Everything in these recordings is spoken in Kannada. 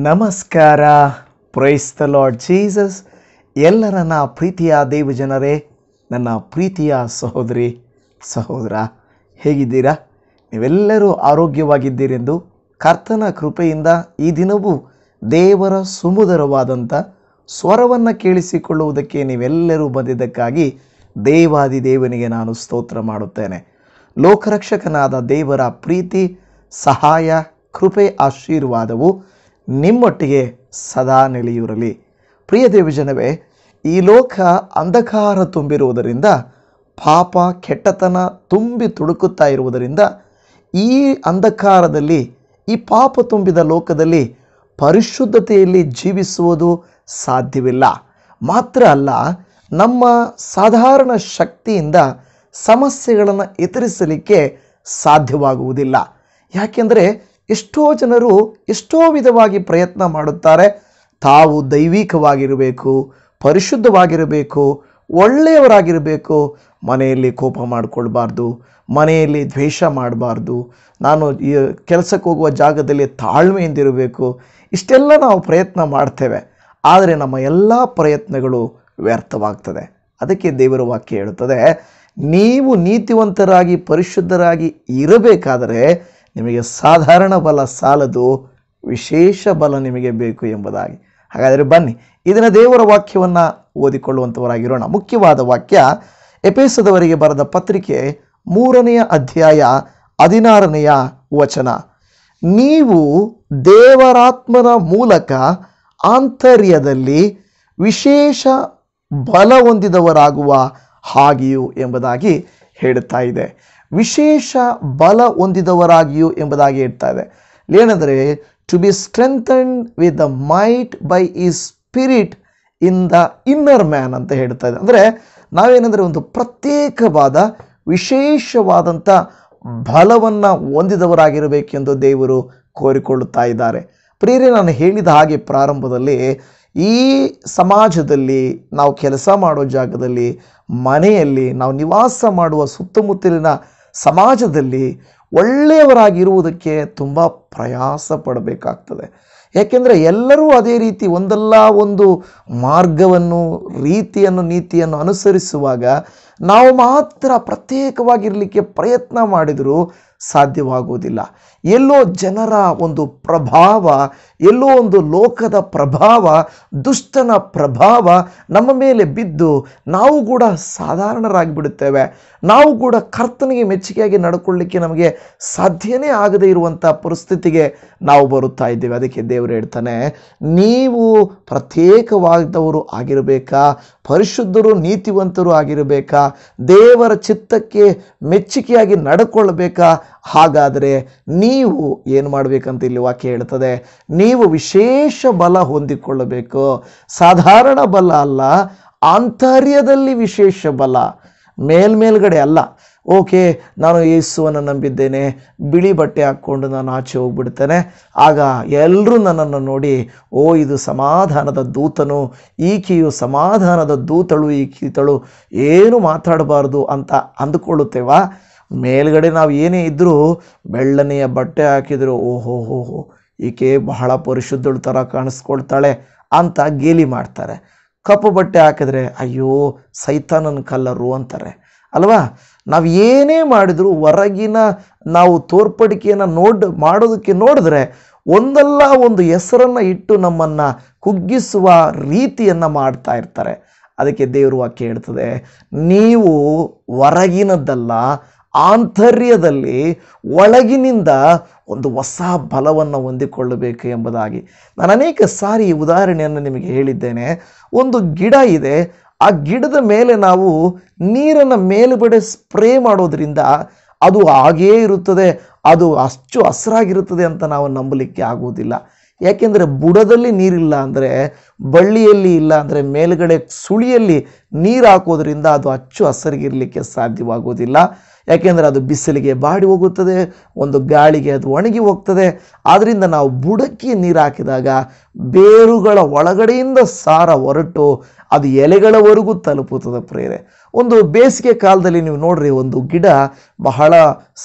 ನಮಸ್ಕಾರ. Praise the lord Jesus. ಎಲ್ಲರನ್ನ ಪ್ರೀತಿಯ ದೇವಜನರೇ, ನನ್ನ ಪ್ರೀತಿಯ ಸಹೋದರಿ ಸಹೋದರ, ಹೇಗಿದ್ದೀರಾ? ನೀವೆಲ್ಲರೂ ಆರೋಗ್ಯವಾಗಿದ್ದೀರೆಂದು ಕರ್ತನ ಕೃಪೆಯಿಂದ ಈ ದಿನವೂ ದೇವರ ಸುಮಧುರವಾದಂಥ ಸ್ವರವನ್ನು ಕೇಳಿಸಿಕೊಳ್ಳುವುದಕ್ಕೆ ನೀವೆಲ್ಲರೂ ಬಂದಿದ್ದಕ್ಕಾಗಿ ದೇವಾದಿ ದೇವನಿಗೆ ನಾನು ಸ್ತೋತ್ರ ಮಾಡುತ್ತೇನೆ. ಲೋಕರಕ್ಷಕನಾದ ದೇವರ ಪ್ರೀತಿ, ಸಹಾಯ, ಕೃಪೆ, ಆಶೀರ್ವಾದವು ನಿಮ್ಮೊಟ್ಟಿಗೆ ಸದಾ ನೆಲೆಯೂರಲಿ. ಪ್ರಿಯ ದೇವಜನವೇ, ಈ ಲೋಕ ಅಂಧಕಾರ ತುಂಬಿರುವುದರಿಂದ, ಪಾಪ ಕೆಟ್ಟತನ ತುಂಬಿ ತುಡುಕುತ್ತಾ ಇರುವುದರಿಂದ, ಈ ಅಂಧಕಾರದಲ್ಲಿ, ಈ ಪಾಪ ತುಂಬಿದ ಲೋಕದಲ್ಲಿ ಪರಿಶುದ್ಧತೆಯಲ್ಲಿ ಜೀವಿಸುವುದು ಸಾಧ್ಯವಿಲ್ಲ. ಮಾತ್ರ ಅಲ್ಲ, ನಮ್ಮ ಸಾಧಾರಣ ಶಕ್ತಿಯಿಂದ ಸಮಸ್ಯೆಗಳನ್ನು ಎದುರಿಸಲಿಕ್ಕೆ ಸಾಧ್ಯವಾಗುವುದಿಲ್ಲ. ಯಾಕೆಂದರೆ ಎಷ್ಟೋ ಜನರು ಎಷ್ಟೋ ವಿಧವಾಗಿ ಪ್ರಯತ್ನ ಮಾಡುತ್ತಾರೆ. ತಾವು ದೈವಿಕವಾಗಿರಬೇಕು, ಪರಿಶುದ್ಧವಾಗಿರಬೇಕು, ಒಳ್ಳೆಯವರಾಗಿರಬೇಕು, ಮನೆಯಲ್ಲಿ ಕೋಪ ಮಾಡಿಕೊಳ್ಬಾರ್ದು, ಮನೆಯಲ್ಲಿ ದ್ವೇಷ ಮಾಡಬಾರ್ದು, ನಾನು ಈ ಕೆಲಸಕ್ಕೆ ಹೋಗುವ ಜಾಗದಲ್ಲಿ ತಾಳ್ಮೆಯಿಂದಿರಬೇಕು. ಇಷ್ಟೆಲ್ಲ ನಾವು ಪ್ರಯತ್ನ ಮಾಡ್ತೇವೆ. ಆದರೆ ನಮ್ಮ ಎಲ್ಲ ಪ್ರಯತ್ನಗಳು ವ್ಯರ್ಥವಾಗ್ತದೆ. ಅದಕ್ಕೆ ದೇವರ ವಾಕ್ಯ ಹೇಳುತ್ತದೆ, ನೀವು ನೀತಿವಂತರಾಗಿ ಪರಿಶುದ್ಧರಾಗಿ ಇರಬೇಕಾದರೆ ನಿಮಗೆ ಸಾಧಾರಣ ಬಲ ಸಾಲದು, ವಿಶೇಷ ಬಲ ನಿಮಗೆ ಬೇಕು ಎಂಬುದಾಗಿ. ಹಾಗಾದರೆ ಬನ್ನಿ ಇದನ್ನ ದೇವರ ವಾಕ್ಯವನ್ನು ಓದಿಕೊಳ್ಳುವಂಥವರಾಗಿರೋಣ. ಮುಖ್ಯವಾದ ವಾಕ್ಯ ಎಫೆಸದವರಿಗೆ ಬರೆದ ಪತ್ರಿಕೆ 3ನೇ ಅಧ್ಯಾಯ 16ನೇ ವಚನ. ನೀವು ದೇವರಾತ್ಮನ ಮೂಲಕ ಆಂತರ್ಯದಲ್ಲಿ ವಿಶೇಷ ಬಲ ಹೊಂದಿದವರಾಗುವ ಹಾಗೆಯೂ ಎಂಬುದಾಗಿ ಹೇಳುತ್ತಾ ಇದೆ. ವಿಶೇಷ ಬಲ ಹೊಂದಿದವರಾಗಿಯೂ ಎಂಬುದಾಗಿ ಹೇಳ್ತಾ ಇದೆ. ಏನಂದರೆ to be strengthened with the might by his spirit in the inner man ಅಂತ ಹೇಳ್ತಾ ಇದೆ. ಅಂದರೆ ನಾವೇನೆಂದರೆ ಒಂದು ಪ್ರತ್ಯೇಕವಾದ ವಿಶೇಷವಾದಂಥ ಬಲವನ್ನು ಹೊಂದಿದವರಾಗಿರಬೇಕೆಂದು ದೇವರು ಕೋರಿಕೊಳ್ಳುತ್ತಾ ಇದ್ದಾರೆ. ಪ್ರಿಯರೇ, ನಾನು ಹೇಳಿದ ಹಾಗೆ ಪ್ರಾರಂಭದಲ್ಲಿ ಈ ಸಮಾಜದಲ್ಲಿ, ನಾವು ಕೆಲಸ ಮಾಡೋ ಜಾಗದಲ್ಲಿ, ಮನೆಯಲ್ಲಿ, ನಾವು ನಿವಾಸ ಮಾಡುವ ಸುತ್ತಮುತ್ತಲಿನ ಸಮಾಜದಲ್ಲಿ ಒಳ್ಳೆಯವರಾಗಿರುವುದಕ್ಕೆ ತುಂಬ ಪ್ರಯಾಸ ಪಡಬೇಕಾಗ್ತದೆ. ಯಾಕೆಂದರೆ ಎಲ್ಲರೂ ಅದೇ ರೀತಿ ಒಂದಲ್ಲ ಒಂದು ಮಾರ್ಗವನ್ನು, ನೀತಿಯನ್ನು ಅನುಸರಿಸುವಾಗ ನಾವು ಮಾತ್ರ ಪ್ರತ್ಯೇಕವಾಗಿರಲಿಕ್ಕೆ ಪ್ರಯತ್ನ ಮಾಡಿದರೂ ಸಾಧ್ಯವಾಗುವುದಿಲ್ಲ. ಎಲ್ಲೋ ಜನರ ಒಂದು ಪ್ರಭಾವ, ಎಲ್ಲೋ ಒಂದು ಲೋಕದ ಪ್ರಭಾವ, ದುಷ್ಟನ ಪ್ರಭಾವ ನಮ್ಮ ಮೇಲೆ ಬಿದ್ದು ನಾವು ಕೂಡ ಸಾಧಾರಣರಾಗಿ ಬಿಡುತ್ತೇವೆ. ನಾವು ಕೂಡ ಕರ್ತನಿಗೆ ಮೆಚ್ಚುಗೆಯಾಗಿ ನಡ್ಕೊಳ್ಳಿಕ್ಕೆ ನಮಗೆ ಸಾಧ್ಯನೇ ಆಗದೇ ಇರುವಂಥ ಪರಿಸ್ಥಿತಿಗೆ ನಾವು ಬರುತ್ತಾ ಇದ್ದೇವೆ. ಅದಕ್ಕೆ ದೇವರು ಹೇಳ್ತಾನೆ, ನೀವು ಪ್ರತ್ಯೇಕವಾದವರು ಆಗಿರಬೇಕಾ, ಪರಿಶುದ್ಧರು ನೀತಿವಂತರು ಆಗಿರಬೇಕಾ, ದೇವರ ಚಿತ್ತಕ್ಕೆ ಮೆಚ್ಚುಗೆಯಾಗಿ ನಡ್ಕೊಳ್ಳಬೇಕಾ? ಹಾಗಾದರೆ ನೀವು ಏನು ಮಾಡಬೇಕಂತ ಇಲ್ಲಿ ವಾಕ್ಯ ಹೇಳ್ತದೆ, ನೀವು ವಿಶೇಷ ಬಲ ಹೊಂದಿಕೊಳ್ಳಬೇಕು. ಸಾಧಾರಣ ಬಲ ಅಲ್ಲ, ಆಂತರ್ಯದಲ್ಲಿ ವಿಶೇಷ ಬಲ, ಮೇಲ್ಗಡೆ ಅಲ್ಲ. ಓಕೆ, ನಾನು ಯೇಸುವನ್ನು ನಂಬಿದ್ದೇನೆ, ಬಿಳಿ ಬಟ್ಟೆ ಹಾಕ್ಕೊಂಡು ನಾನು ಆಚೆ ಹೋಗ್ಬಿಡ್ತೇನೆ, ಆಗ ಎಲ್ಲರೂ ನನ್ನನ್ನು ನೋಡಿ, ಓ ಇದು ಸಮಾಧಾನದ ದೂತನು, ಈಕೆಯು ಸಮಾಧಾನದ ದೂತಳು, ಈತಳು ಏನು ಮಾತಾಡಬಾರ್ದು ಅಂತ ಅಂದುಕೊಳ್ಳುತ್ತೇವಾ? ಮೇಲ್ಗಡೆ ನಾವು ಏನೇ ಇದ್ದರೂ, ಬೆಳ್ಳನೆಯ ಬಟ್ಟೆ ಹಾಕಿದ್ರು, ಓಹೋ ಈಕೆ ಬಹಳ ಪರಿಶುದ್ಧಳ ಥರ ಕಾಣಿಸ್ಕೊಳ್ತಾಳೆ ಅಂತ ಗೇಲಿ ಮಾಡ್ತಾರೆ. ಕಪ್ಪು ಬಟ್ಟೆ ಹಾಕಿದ್ರೆ ಅಯ್ಯೋ ಸೈತಾನನ ಕಲ್ಲರು ಅಂತಾರೆ ಅಲ್ವಾ? ನಾವು ಏನೇ ಮಾಡಿದರೂ ಹೊರಗಿನ ನಾವು ತೋರ್ಪಡಿಕೆಯನ್ನು ಮಾಡೋದಕ್ಕೆ ನೋಡಿದ್ರೆ ಒಂದಲ್ಲ ಒಂದು ಹೆಸರನ್ನು ಇಟ್ಟು ನಮ್ಮನ್ನು ಕುಗ್ಗಿಸುವ ರೀತಿಯನ್ನು ಮಾಡ್ತಾ ಇರ್ತಾರೆ. ಅದಕ್ಕೆ ದೇವರು ವಾಕ್ಯ ಹೇಳ್ತದೆ, ನೀವು ಹೊರಗಿನದ್ದಲ್ಲ, ಆಂತರ್ಯದಲ್ಲಿ ಒಳಗಿನಿಂದ ಒಂದು ಹೊಸ ಬಲವನ್ನು ಹೊಂದಿಕೊಳ್ಳಬೇಕು ಎಂಬುದಾಗಿ. ನಾನು ಅನೇಕ ಸಾರಿ ಈ ಉದಾಹರಣೆಯನ್ನು ನಿಮಗೆ ಹೇಳಿದ್ದೇನೆ. ಒಂದು ಗಿಡ ಇದೆ, ಆ ಗಿಡದ ಮೇಲೆ ನಾವು ನೀರನ್ನು ಮೇಲುಗಡೆ ಸ್ಪ್ರೇ ಮಾಡೋದ್ರಿಂದ ಅದು ಹಾಗೇ ಇರುತ್ತದೆ, ಅದು ಅಷ್ಟು ಹಸಿರಾಗಿರುತ್ತದೆ ಅಂತ ನಾವು ನಂಬಲಿಕ್ಕೆ ಆಗುವುದಿಲ್ಲ. ಯಾಕೆಂದರೆ ಬುಡದಲ್ಲಿ ನೀರಿಲ್ಲ ಅಂದರೆ, ಬಳ್ಳಿಯಲ್ಲಿ ಇಲ್ಲ ಅಂದರೆ, ಮೇಲುಗಡೆ ಸುಳಿಯಲ್ಲಿ ನೀರು ಹಾಕೋದ್ರಿಂದ ಅದು ಅಚ್ಚು ಹಸಿರಿಗಿರಲಿಕ್ಕೆ ಸಾಧ್ಯವಾಗುವುದಿಲ್ಲ. ಯಾಕೆಂದರೆ ಅದು ಬಿಸಿಲಿಗೆ ಬಾಡಿ ಹೋಗುತ್ತದೆ, ಒಂದು ಗಾಳಿಗೆ ಅದು ಒಣಗಿ ಹೋಗ್ತದೆ. ಆದ್ದರಿಂದ ನಾವು ಬುಡಕ್ಕೆ ನೀರು ಹಾಕಿದಾಗ ಬೇರುಗಳ ಒಳಗಡೆಯಿಂದ ಸಾರ ಹೊರಟು ಅದು ಎಲೆಗಳವರೆಗೂ ತಲುಪುತ್ತದೆ. ಪ್ರೇರೆ, ಒಂದು ಬೇಸಿಗೆ ಕಾಲದಲ್ಲಿ ನೀವು ನೋಡ್ರಿ, ಒಂದು ಗಿಡ ಬಹಳ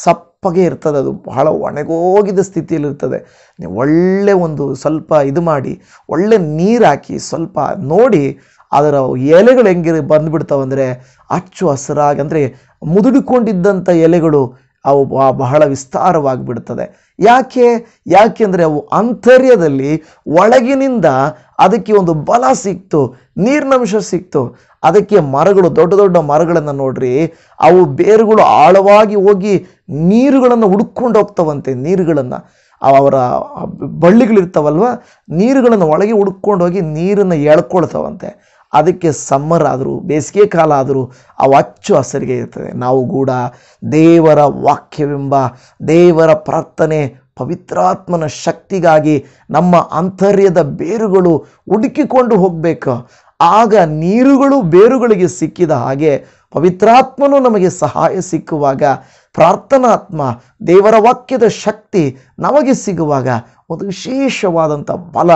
ಸಪ್ಪ ಕಪ್ಪಗೆ ಇರ್ತದೆ, ಅದು ಬಹಳ ಒಣಗೋಗಿದ ಸ್ಥಿತಿಯಲ್ಲಿರ್ತದೆ. ನೀವು ಒಳ್ಳೆ ಒಂದು ಸ್ವಲ್ಪ ಇದು ಮಾಡಿ ಒಳ್ಳೆ ನೀರು ಹಾಕಿ ಸ್ವಲ್ಪ ನೋಡಿ ಅದರ ಎಲೆಗಳು ಹೆಂಗೆ ಬಂದುಬಿಡ್ತಾವಂದರೆ ಅಚ್ಚು ಹಸಿರಾಗಿ, ಅಂದರೆ ಮುದುಡಿಕೊಂಡಿದ್ದಂಥ ಎಲೆಗಳು ಅವು ಬಹಳ ವಿಸ್ತಾರವಾಗಿಬಿಡ್ತದೆ. ಯಾಕೆಂದರೆ ಅವು ಆಂತರ್ಯದಲ್ಲಿ ಒಳಗಿನಿಂದ ಅದಕ್ಕೆ ಒಂದು ಬಲ ಸಿಕ್ತು, ನೀರಿನಂಶ ಸಿಕ್ತು. ಅದಕ್ಕೆ ಮರಗಳು, ದೊಡ್ಡ ದೊಡ್ಡ ಮರಗಳನ್ನು ನೋಡ್ರಿ, ಅವು ಬೇರುಗಳು ಆಳವಾಗಿ ಹೋಗಿ ನೀರುಗಳನ್ನು ಹುಡ್ಕೊಂಡು ಹೋಗ್ತಾವಂತೆ. ನೀರುಗಳನ್ನು ಅವರ ಬಳ್ಳಿಗಳಿರ್ತಾವಲ್ವ, ನೀರುಗಳನ್ನು ಒಳಗೆ ಹುಡ್ಕೊಂಡು ಹೋಗಿ ನೀರನ್ನು ಎಳ್ಕೊಳ್ತಾವಂತೆ. ಅದಕ್ಕೆ ಸಮ್ಮರ್ ಆದರೂ ಬೇಸಿಗೆ ಕಾಲ ಆದರೂ ಅವು ಅಚ್ಚು ಹಸಿರಿಗೆ ಇರ್ತದೆ. ನಾವು ಕೂಡ ದೇವರ ವಾಕ್ಯವೆಂಬ ದೇವರ ಪ್ರಾರ್ಥನೆ, ಪವಿತ್ರಾತ್ಮನ ಶಕ್ತಿಗಾಗಿ ನಮ್ಮ ಆಂತರ್ಯದ ಬೇರುಗಳು ಹುಡುಕಿಕೊಂಡು ಹೋಗಬೇಕು. ಆಗ ನೀರುಗಳು ಬೇರುಗಳಿಗೆ ಸಿಕ್ಕಿದ ಹಾಗೆ ಪವಿತ್ರಾತ್ಮನು ನಮಗೆ ಸಹಾಯ ಸಿಕ್ಕುವಾಗ, ಪ್ರಾರ್ಥನಾತ್ಮ ದೇವರ ವಾಕ್ಯದ ಶಕ್ತಿ ನಮಗೆ ಸಿಗುವಾಗ ಒಂದು ವಿಶೇಷವಾದಂಥ ಬಲ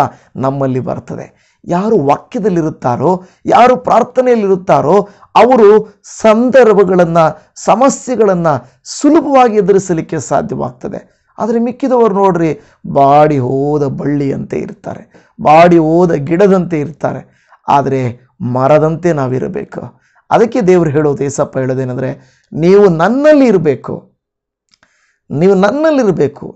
ನಮ್ಮಲ್ಲಿ ಬರ್ತದೆ. ಯಾರು ವಾಕ್ಯದಲ್ಲಿರುತ್ತಾರೋ, ಯಾರು ಪ್ರಾರ್ಥನೆಯಲ್ಲಿರುತ್ತಾರೋ ಅವರು ಸಂದರ್ಭಗಳನ್ನು, ಸಮಸ್ಯೆಗಳನ್ನು ಸುಲಭವಾಗಿ ಎದುರಿಸಲಿಕ್ಕೆ ಸಾಧ್ಯವಾಗ್ತದೆ. ಆದರೆ ಮಿಕ್ಕಿದವರು ನೋಡ್ರಿ, ಬಾಡಿ ಹೋದ ಬಳ್ಳಿಯಂತೆ ಇರ್ತಾರೆ, ಬಾಡಿ ಹೋದ ಗಿಡದಂತೆ ಇರ್ತಾರೆ. ಆದರೆ ಮರದಂತೆ ನಾವಿರಬೇಕು. ಅದಕ್ಕೆ ದೇವರು ಹೇಳೋದು, ಏಸಪ್ಪ ಹೇಳೋದೇನೆಂದರೆ, ನೀವು ನನ್ನಲ್ಲಿ ಇರಬೇಕು, ನೀವು ನನ್ನಲ್ಲಿರಬೇಕು,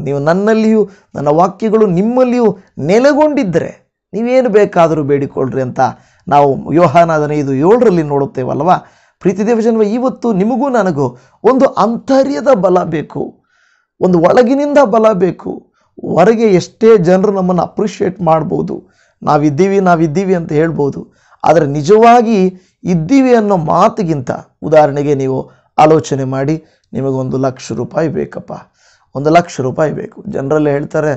ನೀವು ನನ್ನಲ್ಲಿಯೂ ನನ್ನ ವಾಕ್ಯಗಳು ನಿಮ್ಮಲ್ಲಿಯೂ ನೆಲೆಗೊಂಡಿದ್ದರೆ ನೀವೇನು ಬೇಕಾದರೂ ಬೇಡಿಕೊಳ್ಳ್ರಿ ಅಂತ ನಾವು ಯೋಹಾನ 15:7 ನೋಡುತ್ತೇವಲ್ವ. ಪ್ರೀತಿ ದೇವಜನವೇ, ಇವತ್ತು ನಿಮಗೂ ನನಗೂ ಒಂದು ಆಂತರ್ಯದ ಬಲ ಬೇಕು, ಒಂದು ಒಳಗಿನಿಂದ ಬಲ ಬೇಕು. ಹೊರಗೆ ಎಷ್ಟೇ ಜನರು ನಮ್ಮನ್ನು ಅಪ್ರಿಷಿಯೇಟ್ ಮಾಡ್ಬೋದು, ನಾವಿದ್ದೀವಿ ಅಂತ ಹೇಳ್ಬೋದು. ಆದರೆ ನಿಜವಾಗಿ ಇದ್ದೀವಿ ಅನ್ನೋ ಮಾತಿಗಿಂತ, ಉದಾಹರಣೆಗೆ ನೀವು ಆಲೋಚನೆ ಮಾಡಿ, ನಿಮಗೆ 1 ಲಕ್ಷ ರೂಪಾಯಿ ಬೇಕಪ್ಪ, 1 ಲಕ್ಷ ರೂಪಾಯಿ ಬೇಕು. ಜನರಲ್ಲೇ ಹೇಳ್ತಾರೆ,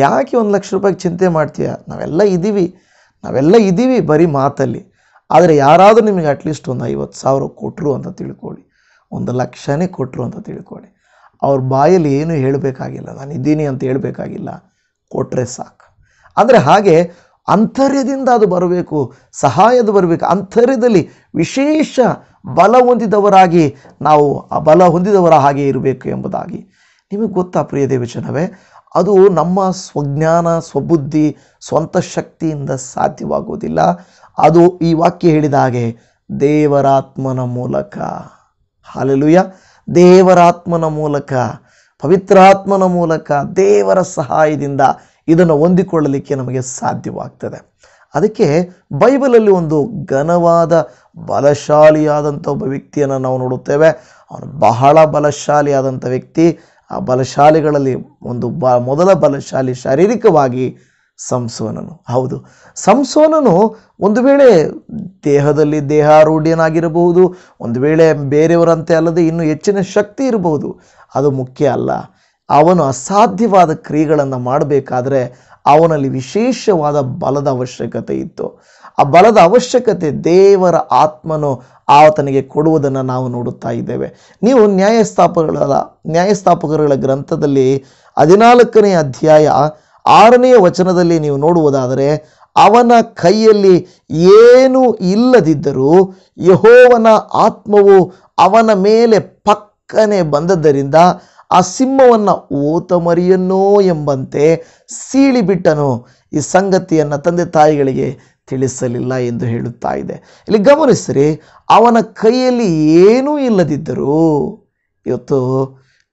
ಯಾಕೆ 1 ಲಕ್ಷ ರೂಪಾಯಿಗೆ ಚಿಂತೆ ಮಾಡ್ತೀಯ, ನಾವೆಲ್ಲ ಇದ್ದೀವಿ ಬರೀ ಮಾತಲ್ಲಿ. ಆದರೆ ಯಾರಾದರೂ ನಿಮಗೆ ಅಟ್ಲೀಸ್ಟ್ ಒಂದು 50,000 ಕೊಟ್ಟರು ಅಂತ ತಿಳ್ಕೊಳ್ಳಿ, 1 ಲಕ್ಷನೇ ಕೊಟ್ಟರು ಅಂತ ತಿಳ್ಕೊಳ್ಳಿ, ಅವ್ರ ಬಾಯಲ್ಲಿ ಏನು ಹೇಳಬೇಕಾಗಿಲ್ಲ, ನಾನು ಇದ್ದೀನಿ ಅಂತ ಹೇಳಬೇಕಾಗಿಲ್ಲ, ಕೊಟ್ಟರೆ ಸಾಕು. ಅಂದರೆ ಹಾಗೆ ಆಂತರ್ಯದಿಂದ ಅದು ಬರಬೇಕು, ಸಹಾಯದ ಬರಬೇಕು. ಆಂತರ್ಯದಲ್ಲಿ ವಿಶೇಷ ಬಲ ಹೊಂದಿದವರಾಗಿ ನಾವು ಆ ಬಲ ಹೊಂದಿದವರ ಹಾಗೆ ಇರಬೇಕು ಎಂಬುದಾಗಿ. ನಿಮಗೆ ಗೊತ್ತಾ ಪ್ರಿಯ ದೇವಜನವೇ, ಅದು ನಮ್ಮ ಸ್ವಜ್ಞಾನ, ಸ್ವಬುದ್ಧಿ, ಸ್ವಂತ ಶಕ್ತಿಯಿಂದ ಸಾಧ್ಯವಾಗುವುದಿಲ್ಲ. ಅದು ಈ ವಾಕ್ಯ ಹೇಳಿದ ಹಾಗೆ ದೇವರಾತ್ಮನ ಮೂಲಕ, ಹಲ್ಲೆಲೂಯಾ, ದೇವರಾತ್ಮನ ಮೂಲಕ, ಪವಿತ್ರಾತ್ಮನ ಮೂಲಕ, ದೇವರ ಸಹಾಯದಿಂದ ಇದನ್ನು ಹೊಂದಿಕೊಳ್ಳಲಿಕ್ಕೆ ನಮಗೆ ಸಾಧ್ಯವಾಗ್ತದೆ. ಅದಕ್ಕೆ ಬೈಬಲಲ್ಲಿ ಒಂದು ಘನವಾದ ಬಲಶಾಲಿಯಾದಂಥ ಒಬ್ಬ ವ್ಯಕ್ತಿಯನ್ನು ನಾವು ನೋಡುತ್ತೇವೆ. ಅವನು ಬಹಳ ಬಲಶಾಲಿಯಾದಂಥ ವ್ಯಕ್ತಿ. ಆ ಬಲಶಾಲಿಗಳಲ್ಲಿ ಒಂದು ಮೊದಲ ಬಲಶಾಲಿ ಶಾರೀರಿಕವಾಗಿ ಸಂಸೋನನು. ಹೌದು, ಸಂಸೋನನು ಒಂದು ವೇಳೆ ದೇಹದಲ್ಲಿ ದೇಹಾರೂಢ್ಯನಾಗಿರಬಹುದು, ಒಂದು ವೇಳೆ ಬೇರೆಯವರಂತೆ ಅಲ್ಲದೆ ಇನ್ನೂ ಹೆಚ್ಚಿನ ಶಕ್ತಿ ಇರಬಹುದು, ಅದು ಮುಖ್ಯ ಅಲ್ಲ. ಅವನು ಅಸಾಧ್ಯವಾದ ಕ್ರಿಯೆಗಳನ್ನು ಮಾಡಬೇಕಾದ್ರೆ ಅವನಲ್ಲಿ ವಿಶೇಷವಾದ ಬಲದ ಅವಶ್ಯಕತೆ ಇತ್ತು. ಆ ಬಲದ ಅವಶ್ಯಕತೆ ದೇವರ ಆತ್ಮನು ಆತನಿಗೆ ಕೊಡುವುದನ್ನು ನಾವು ನೋಡುತ್ತಾ ಇದ್ದೇವೆ. ನೀವು ನ್ಯಾಯಸ್ಥಾಪಕರುಗಳ ಗ್ರಂಥದಲ್ಲಿ 14ನೇ ಅಧ್ಯಾಯ 6ನೇ ವಚನದಲ್ಲಿ ನೀವು ನೋಡುವುದಾದರೆ, ಅವನ ಕೈಯಲ್ಲಿ ಏನೂ ಇಲ್ಲದಿದ್ದರೂ ಯೆಹೋವನ ಆತ್ಮವು ಅವನ ಮೇಲೆ ಪಕ್ಕನೆ ಬಂದದ್ದರಿಂದ ಆ ಸಿಂಹವನ್ನು ಓತಮರಿಯನ್ನೋ ಎಂಬಂತೆ ಸೀಳಿಬಿಟ್ಟನು. ಈ ಸಂಗತಿಯನ್ನು ತಂದೆ ತಾಯಿಗಳಿಗೆ ತಿಳಿಸಲಿಲ್ಲ ಎಂದು ಹೇಳುತ್ತಾ ಇದೆ. ಇಲ್ಲಿ ಗಮನಿಸ್ರಿ, ಅವನ ಕೈಯಲ್ಲಿ ಏನೂ ಇಲ್ಲದಿದ್ದರೂ, ಇವತ್ತು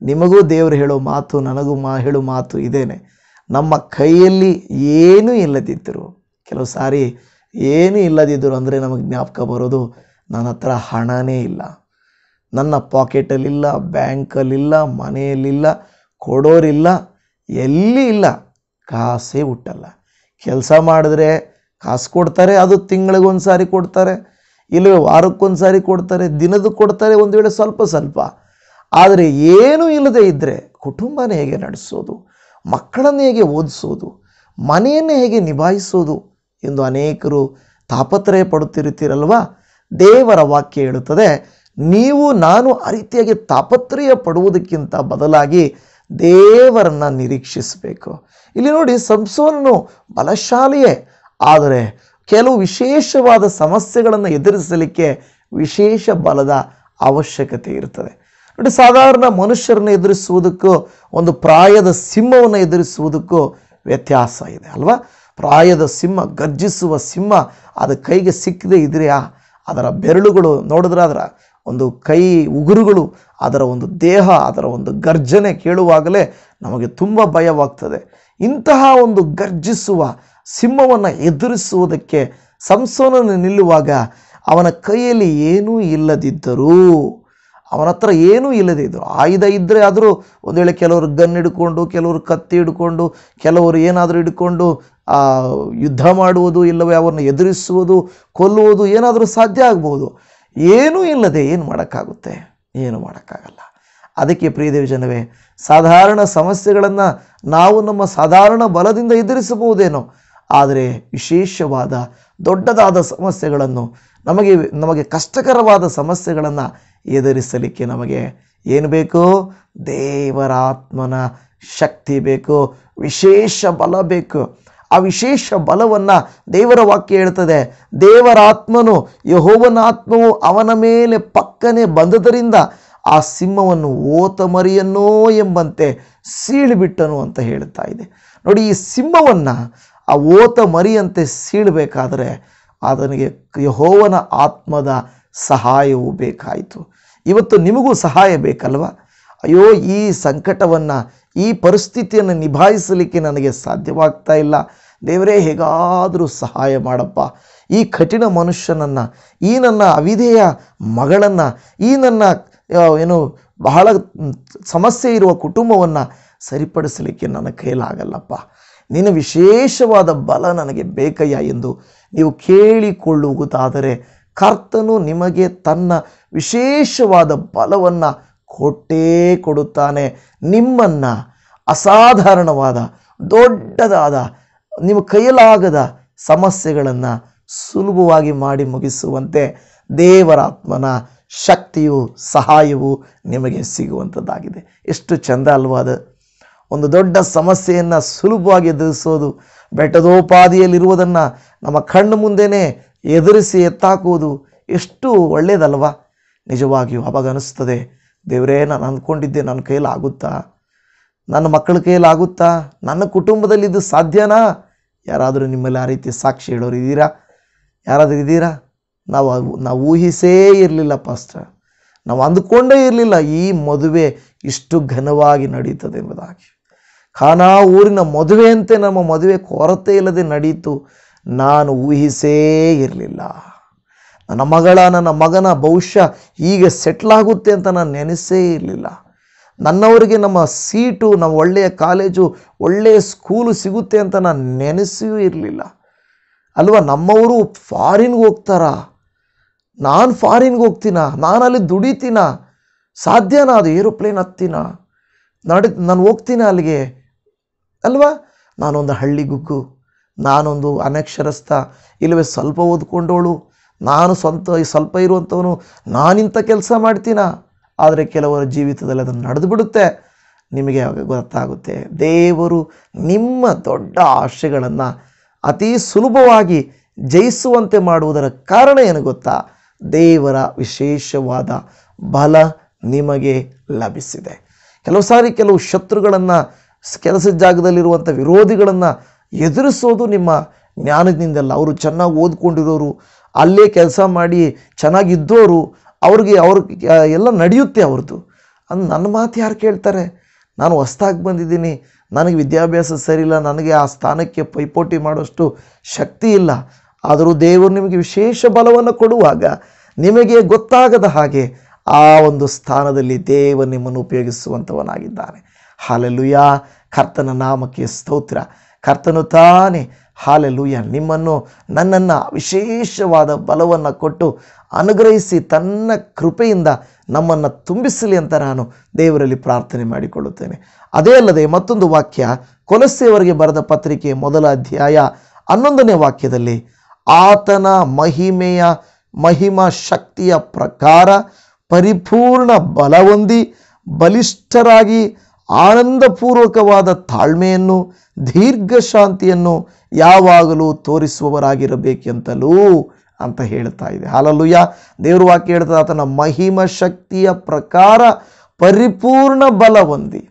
ನಿಮಗೂ ದೇವರು ಹೇಳೋ ಮಾತು, ನನಗೂ ಹೇಳೋ ಮಾತು ಇದೇನೆ. ನಮ್ಮ ಕೈಯಲ್ಲಿ ಏನೂ ಇಲ್ಲದಿದ್ದರು, ಕೆಲವು ಸಾರಿ ಏನೂ ಇಲ್ಲದಿದ್ದರು ಅಂದರೆ ನಮಗೆ ಜ್ಞಾಪಕ ಬರೋದು, ನನ್ನ ಹತ್ರ ಹಣನೇ ಇಲ್ಲ, ನನ್ನ ಪಾಕೆಟಲ್ಲಿಲ್ಲ, ಬ್ಯಾಂಕಲ್ಲಿಲ್ಲ, ಮನೆಯಲ್ಲಿಲ್ಲ, ಕೊಡೋರಿಲ್ಲ, ಎಲ್ಲಿ ಇಲ್ಲ, ಕಾಸೇ ಹುಟ್ಟಲ್ಲ. ಕೆಲಸ ಮಾಡಿದ್ರೆ ಕಾಸು ಕೊಡ್ತಾರೆ, ಅದು ತಿಂಗಳಿಗೊಂದು ಸಾರಿ ಕೊಡ್ತಾರೆ, ಇಲ್ಲವೇ ವಾರಕ್ಕೊಂದು ಸಾರಿ ಕೊಡ್ತಾರೆ, ದಿನದ ಕೊಡ್ತಾರೆ, ಒಂದು ವೇಳೆ ಸ್ವಲ್ಪ ಸ್ವಲ್ಪ. ಆದರೆ ಏನೂ ಇಲ್ಲದೆ ಇದ್ದರೆ ಕುಟುಂಬನ ಹೇಗೆ ನಡೆಸೋದು, ಮಕ್ಕಳನ್ನು ಹೇಗೆ ಓದಿಸೋದು, ಮನೆಯನ್ನು ಹೇಗೆ ನಿಭಾಯಿಸೋದು ಎಂದು ಅನೇಕರು ತಾಪತ್ರಯ ಪಡುತ್ತಿರುತ್ತೀರಲ್ವ. ದೇವರ ವಾಕ್ಯ ಹೇಳುತ್ತದೆ, ನೀವು ನಾನು ಆ ರೀತಿಯಾಗಿ ತಾಪತ್ರಯ ಪಡುವುದಕ್ಕಿಂತ ಬದಲಾಗಿ ದೇವರನ್ನು ನಿರೀಕ್ಷಿಸಬೇಕು. ಇಲ್ಲಿ ನೋಡಿ, ಸಂಸೋನನು ಬಲಶಾಲಿಯೇ, ಆದರೆ ಕೆಲವು ವಿಶೇಷವಾದ ಸಮಸ್ಯೆಗಳನ್ನು ಎದುರಿಸಲಿಕ್ಕೆ ವಿಶೇಷ ಬಲದ ಅವಶ್ಯಕತೆ ಇರ್ತದೆ. ನೋಡಿ, ಸಾಧಾರಣ ಮನುಷ್ಯರನ್ನ ಎದುರಿಸುವುದಕ್ಕೂ ಒಂದು ಪ್ರಾಯದ ಸಿಂಹವನ್ನು ಎದುರಿಸುವುದಕ್ಕೂ ವ್ಯತ್ಯಾಸ ಇದೆ ಅಲ್ವಾ? ಪ್ರಾಯದ ಸಿಂಹ, ಗರ್ಜಿಸುವ ಸಿಂಹ, ಅದು ಕೈಗೆ ಸಿಕ್ಕದೇ ಇದೆಯಾ, ಅದರ ಬೆರಳುಗಳು ನೋಡಿದ್ರೆ, ಅದರ ಒಂದು ಕೈ ಉಗುರುಗಳು, ಅದರ ಒಂದು ದೇಹ, ಅದರ ಒಂದು ಗರ್ಜನೆ ಕೇಳುವಾಗಲೇ ನಮಗೆ ತುಂಬ ಭಯವಾಗ್ತದೆ. ಇಂತಹ ಒಂದು ಗರ್ಜಿಸುವ ಸಿಂಹವನ್ನು ಎದುರಿಸುವುದಕ್ಕೆ ಸಂಸೋನನು ನಿಲ್ಲುವಾಗ ಅವನ ಕೈಯಲ್ಲಿ ಏನೂ ಇಲ್ಲದಿದ್ದರೂ, ಅವನ ಹತ್ರ ಏನೂ ಇಲ್ಲದೇ ಇದ್ದರು, ಆಯುಧ ಇದ್ದರೆ ಆದರೂ ಒಂದು ವೇಳೆ ಕೆಲವರು ಗನ್ ಹಿಡ್ಕೊಂಡು, ಕೆಲವರು ಕತ್ತಿ ಹಿಡ್ಕೊಂಡು, ಕೆಲವರು ಏನಾದರೂ ಹಿಡ್ಕೊಂಡು ಯುದ್ಧ ಮಾಡುವುದು, ಇಲ್ಲವೇ ಅವರನ್ನು ಎದುರಿಸುವುದು, ಕೊಲ್ಲುವುದು ಏನಾದರೂ ಸಾಧ್ಯ ಆಗ್ಬೋದು. ಏನೂ ಇಲ್ಲದೆ ಏನು ಮಾಡೋಕ್ಕಾಗುತ್ತೆ? ಏನು ಮಾಡೋಕ್ಕಾಗಲ್ಲ. ಅದಕ್ಕೆ ಪ್ರಿಯದೇವ ಜನವೇ, ಸಾಧಾರಣ ಸಮಸ್ಯೆಗಳನ್ನು ನಾವು ನಮ್ಮ ಸಾಧಾರಣ ಬಲದಿಂದ ಎದುರಿಸಬಹುದೇನೋ, ಆದರೆ ವಿಶೇಷವಾದ ದೊಡ್ಡದಾದ ಸಮಸ್ಯೆಗಳನ್ನು, ನಮಗೆ ಕಷ್ಟಕರವಾದ ಸಮಸ್ಯೆಗಳನ್ನು ಎದುರಿಸಲಿಕ್ಕೆ ನಮಗೆ ಏನು ಬೇಕು? ದೇವರ ಆತ್ಮನ ಶಕ್ತಿ ಬೇಕು, ವಿಶೇಷ ಬಲ ಬೇಕು. ಆ ವಿಶೇಷ ಬಲವನ್ನು ದೇವರ ವಾಕ್ಯ ಹೇಳ್ತದೆ. ದೇವರ ಆತ್ಮನು, ಯೆಹೋವನ ಆತ್ಮವು ಅವನ ಮೇಲೆ ಪಕ್ಕನೆ ಬಂದದರಿಂದ ಆ ಸಿಂಹವನ್ನು ಓತ ಮರಿಯನ್ನೋ ಎಂಬಂತೆ ಸೀಳಿಬಿಟ್ಟನು ಅಂತ ಹೇಳ್ತಾ ಇದೆ. ನೋಡಿ, ಈ ಸಿಂಹವನ್ನು ಆ ಓತ ಮರಿಯಂತೆ ಸೀಳಬೇಕಾದರೆ ಅದನಿಗೆ ಯೆಹೋವನ ಆತ್ಮದ ಸಹಾಯವು ಬೇಕಾಯಿತು. ಇವತ್ತು ನಿಮಗೂ ಸಹಾಯ ಬೇಕಲ್ವ? ಅಯ್ಯೋ, ಈ ಸಂಕಟವನ್ನು, ಈ ಪರಿಸ್ಥಿತಿಯನ್ನು ನಿಭಾಯಿಸಲಿಕ್ಕೆ ನನಗೆ ಸಾಧ್ಯವಾಗ್ತಾ ಇಲ್ಲ, ದೇವರೇ ಹೇಗಾದರೂ ಸಹಾಯ ಮಾಡಪ್ಪ. ಈ ಕಠಿಣ ಮನುಷ್ಯನನ್ನು, ಈ ನನ್ನ ಅವಿಧೇಯ ಮಗಳನ್ನು, ಈ ನನ್ನ ಬಹಳ ಸಮಸ್ಯೆ ಇರುವ ಕುಟುಂಬವನ್ನು ಸರಿಪಡಿಸಲಿಕ್ಕೆ ನನ್ನ ಕೈಲಾಗಲ್ಲಪ್ಪ, ನಿನ್ನ ವಿಶೇಷವಾದ ಬಲ ನನಗೆ ಬೇಕಯ್ಯ ಎಂದು ನೀವು ಕೇಳಿಕೊಳ್ಳುವುದಾದರೆ ಕರ್ತನು ನಿಮಗೆ ತನ್ನ ವಿಶೇಷವಾದ ಬಲವನ್ನು ಕೊಟ್ಟೇ ಕೊಡುತ್ತಾನೆ. ನಿಮ್ಮನ್ನು ಅಸಾಧಾರಣವಾದ, ದೊಡ್ಡದಾದ, ನಿಮ್ಮ ಕೈಯಲಾಗದ ಸಮಸ್ಯೆಗಳನ್ನು ಸುಲಭವಾಗಿ ಮಾಡಿ ಮುಗಿಸುವಂತೆ ದೇವರ ಆತ್ಮನ ಶಕ್ತಿಯು, ಸಹಾಯವು ನಿಮಗೆ ಸಿಗುವಂಥದ್ದಾಗಿದೆ. ಎಷ್ಟು ಚೆಂದ ಅಲ್ವಾ ಅದು? ಒಂದು ದೊಡ್ಡ ಸಮಸ್ಯೆಯನ್ನು ಸುಲಭವಾಗಿ ಎದುರಿಸೋದು, ಬೆಟ್ಟದೋಪಾದಿಯಲ್ಲಿರುವುದನ್ನು ನಮ್ಮ ಕಣ್ಣು ಮುಂದೆನೇ ಎದುರಿಸಿ ಎತ್ತಾಕುವುದು ಎಷ್ಟು ಒಳ್ಳೆಯದಲ್ವಾ? ನಿಜವಾಗಿಯೂ ಅವಾಗ ಅನಿಸ್ತದೆ, ದೇವರೇ, ನಾನು ಅಂದ್ಕೊಂಡಿದ್ದೆ ನನ್ನ ಕೈಲಾಗುತ್ತಾ? ನನ್ನ ಮಕ್ಕಳ ಕೈಲಾಗುತ್ತಾ? ನನ್ನ ಕುಟುಂಬದಲ್ಲಿ ಇದು ಸಾಧ್ಯನಾ? ಯಾರಾದರೂ ನಿಮ್ಮಲ್ಲಿ ಆ ರೀತಿ ಸಾಕ್ಷಿ ಹೇಳೋರು ಇದ್ದೀರಾ? ಯಾರಾದರೂ ಇದ್ದೀರಾ? ನಾವು ಊಹಿಸೇ ಇರಲಿಲ್ಲ ಪಾಸ್ಟರ್, ನಾವು ಅಂದುಕೊಂಡೇ ಇರಲಿಲ್ಲ ಈ ಮದುವೆ ಇಷ್ಟು ಘನವಾಗಿ ನಡೀತದೆ ಎಂಬುದಾಗಿ. ಖಾನಾ ಊರಿನ ಮದುವೆಯಂತೆ ನಮ್ಮ ಮದುವೆ ಕೊರತೆ ಇಲ್ಲದೆ ನಡೆಯಿತು. ನಾನು ಊಹಿಸೇ ಇರಲಿಲ್ಲ. ನನ್ನ ಮಗನ ಭವಿಷ್ಯ ಹೀಗೆ ಸೆಟ್ಲಾಗುತ್ತೆ ಅಂತ ನಾನು ನೆನೆಸೇ ಇರಲಿಲ್ಲ. ನನ್ನವರಿಗೆ ನಮ್ಮ ಸೀಟು, ನಮ್ಮ ಒಳ್ಳೆಯ ಕಾಲೇಜು, ಒಳ್ಳೆಯ ಸ್ಕೂಲು ಸಿಗುತ್ತೆ ಅಂತ ನಾನು ನೆನೆಸಿಯೂ ಇರಲಿಲ್ಲ ಅಲ್ವಾ? ನಮ್ಮವರು ಫಾರಿನ್ಗೆ ಹೋಗ್ತಾರಾ? ನಾನು ಫಾರಿನ್ಗೆ ಹೋಗ್ತೀನ? ನಾನು ಅಲ್ಲಿ ದುಡಿತೀನ? ಸಾಧ್ಯನಾ? ಅದು ಏರೋಪ್ಲೇನ್ ಹತ್ತಿನ? ನಾನು ಹೋಗ್ತೀನಿ ಅಲ್ಲಿಗೆ ಅಲ್ವಾ? ನಾನೊಂದು ಹಳ್ಳಿ ಗುಗ್ಗು, ನಾನೊಂದು ಅನಕ್ಷರಸ್ಥ, ಇಲ್ಲವೇ ಸ್ವಲ್ಪ ಓದ್ಕೊಂಡವಳು, ನಾನು ಸ್ವಲ್ಪ ಇರುವಂಥವನು, ನಾನಿಂಥ ಕೆಲಸ ಮಾಡ್ತೀನ? ಆದರೆ ಕೆಲವರ ಜೀವಿತದಲ್ಲಿ ಅದನ್ನು ನಡೆದು ಬಿಡುತ್ತೆ. ನಿಮಗೆ ಗೊತ್ತಾಗುತ್ತೆ, ದೇವರು ನಿಮ್ಮ ದೊಡ್ಡ ಆಶೆಗಳನ್ನು ಅತಿ ಸುಲಭವಾಗಿ ಜಯಿಸುವಂತೆ ಮಾಡುವುದರ ಕಾರಣ ಏನು ಗೊತ್ತಾ? ದೇವರ ವಿಶೇಷವಾದ ಬಲ ನಿಮಗೆ ಲಭಿಸಿದೆ. ಕೆಲವು ಸಾರಿ ಕೆಲವು ಶತ್ರುಗಳನ್ನು, ಕೆಲಸದ ಜಾಗದಲ್ಲಿರುವಂಥ ವಿರೋಧಿಗಳನ್ನು ಎದುರಿಸೋದು ನಿಮ್ಮ ಜ್ಞಾನದಿಂದಲ್ಲ. ಅವರು ಚೆನ್ನಾಗಿ ಓದ್ಕೊಂಡಿರೋರು, ಅಲ್ಲೇ ಕೆಲಸ ಮಾಡಿ ಚೆನ್ನಾಗಿದ್ದೋರು, ಅವ್ರಿಗೆ ಎಲ್ಲ ನಡೆಯುತ್ತೆ ಅವ್ರದ್ದು. ನನ್ನ ಮಾತು ಯಾರು ಕೇಳ್ತಾರೆ? ನಾನು ಹೊಸ್ದಾಗಿ ಬಂದಿದ್ದೀನಿ, ನನಗೆ ವಿದ್ಯಾಭ್ಯಾಸ ಸರಿಯಿಲ್ಲ, ನನಗೆ ಆ ಸ್ಥಾನಕ್ಕೆ ಪೈಪೋಟಿ ಮಾಡೋಷ್ಟು ಶಕ್ತಿ ಇಲ್ಲ. ಆದರೂ ದೇವರು ನಿಮಗೆ ವಿಶೇಷ ಬಲವನ್ನು ಕೊಡುವಾಗ ನಿಮಗೆ ಗೊತ್ತಾಗದ ಹಾಗೆ ಆ ಒಂದು ಸ್ಥಾನದಲ್ಲಿ ದೇವರು ನಿಮ್ಮನ್ನು ಉಪಯೋಗಿಸುವಂಥವನಾಗಿದ್ದಾನೆ. ಹಲ್ಲೆಲೂಯಾ, ಕರ್ತನ ನಾಮಕ್ಕೆ ಸ್ತೋತ್ರ. ಕರ್ತನು ತಾನೇ ಹಲ್ಲೆಲೂಯಾ ನಿಮ್ಮನ್ನು, ನನ್ನನ್ನು ವಿಶೇಷವಾದ ಬಲವನ್ನು ಕೊಟ್ಟು ಅನುಗ್ರಹಿಸಿ ತನ್ನ ಕೃಪೆಯಿಂದ ನಮ್ಮನ್ನು ತುಂಬಿಸಲಿ ಅಂತ ನಾನು ದೇವರಲ್ಲಿ ಪ್ರಾರ್ಥನೆ ಮಾಡಿಕೊಳ್ಳುತ್ತೇನೆ. ಅದೇ ಅಲ್ಲದೆ ಮತ್ತೊಂದು ವಾಕ್ಯ, ಕೊಲೊಸ್ಸೆಯವರಿಗೆ ಬರೆದ ಪತ್ರಿಕೆ 1ನೇ ಅಧ್ಯಾಯ 11ನೇ ವಾಕ್ಯದಲ್ಲಿ, ಆತನ ಮಹಿಮಾ ಶಕ್ತಿಯ ಪ್ರಕಾರ ಪರಿಪೂರ್ಣ ಬಲ ಹೊಂದಿ ಬಲಿಷ್ಠರಾಗಿ ಆನಂದಪೂರ್ವಕವಾದ ತಾಳ್ಮೆಯನ್ನು, ದೀರ್ಘಶಾಂತಿಯನ್ನು ಯಾವಾಗಲೂ ತೋರಿಸುವವರಾಗಿರಬೇಕೆಂತಲೂ ಅಂತ ಹೇಳ್ತಾ ಇದೆ. ಹಲ್ಲೆಲೂಯಾ. ದೇವ್ರ ವಾಕ್ಯ ಹೇಳ್ತದೆ, ಆತನ ಮಹಿಮಾ ಶಕ್ತಿಯ ಪ್ರಕಾರ ಪರಿಪೂರ್ಣ ಬಲ ಹೊಂದಿ,